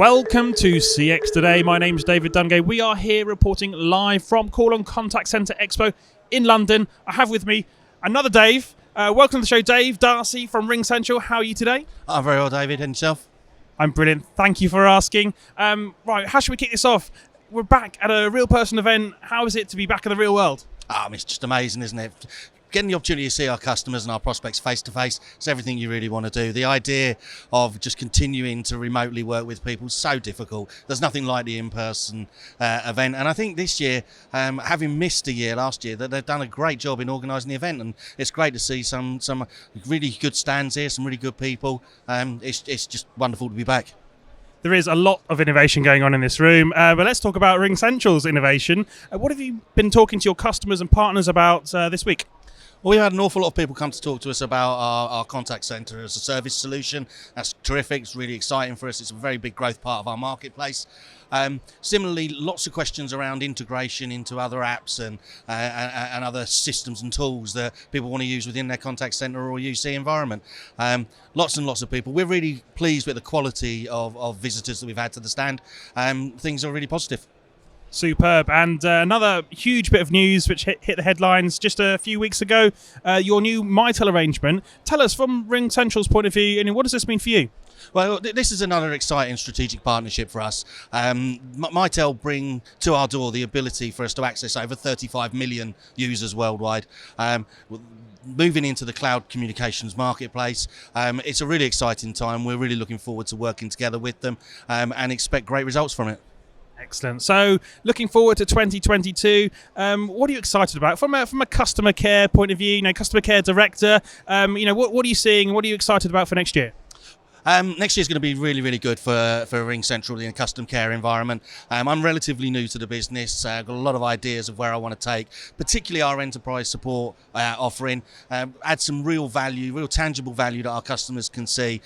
Welcome to CX Today. My name's David Dungay. We are here reporting live from Call On Contact Centre Expo in London. I have with me another Dave. Welcome to the show, Dave Darcy from RingCentral. How are you today? I'm very well, David. And yourself? I'm brilliant. Thank you for asking. Right, how should we kick this off? We're back at a real person event. How is it to be back in the real world? It's just amazing, isn't it? Getting the opportunity to see our customers and our prospects face to face is everything you really want to do. The idea of just continuing to remotely work with people is so difficult. There's nothing like the in-person event. And I think this year, having missed a year last year, that they've done a great job in organising the event. And it's great to see some really good stands here, some really good people. It's just wonderful to be back. There is a lot of innovation going on in this room, but let's talk about RingCentral's innovation. What have you been talking to your customers and partners about this week? Well, we've had an awful lot of people come to talk to us about our contact centre as a service solution. That's terrific. It's really exciting for us. It's a very big growth part of our marketplace. Similarly, lots of questions around integration into other apps and other systems and tools that people want to use within their contact centre or UC environment. Lots and lots of people. We're really pleased with the quality of visitors that we've had to the stand. Things are really positive. Superb. And another huge bit of news which hit the headlines just a few weeks ago, your new Mitel arrangement. Tell us, from RingCentral's point of view, what does this mean for you? Well, this is another exciting strategic partnership for us. Mitel bring to our door the ability for us to access over 35 million users worldwide. Moving into the cloud communications marketplace, it's a really exciting time. We're really looking forward to working together with them and expect great results from it. Excellent. So, looking forward to 2022. What are you excited about from a customer care point of view? Customer care director. What are you seeing? What are you excited about for next year? Next year is going to be really, really good for RingCentral in a custom care environment. I'm relatively new to the business. I've got a lot of ideas of where I want to take, particularly our enterprise support offering. Add some real value, real tangible value that our customers can see.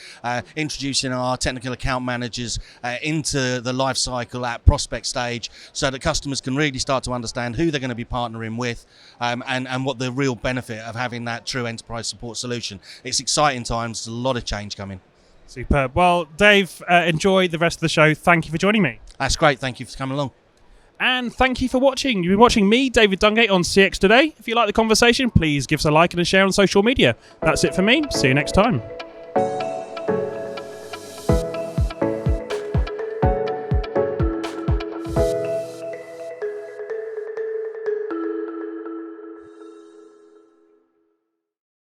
Introducing our technical account managers into the life cycle at prospect stage so that customers can really start to understand who they're going to be partnering with and what the real benefit of having that true enterprise support solution. It's exciting times. There's a lot of change coming. Superb. Well, Dave, enjoy the rest of the show. Thank you for joining me. That's great. Thank you for coming along. And thank you for watching. You've been watching me, David Dungay, on CX Today. If you like the conversation, please give us a like and a share on social media. That's it for me. See you next time.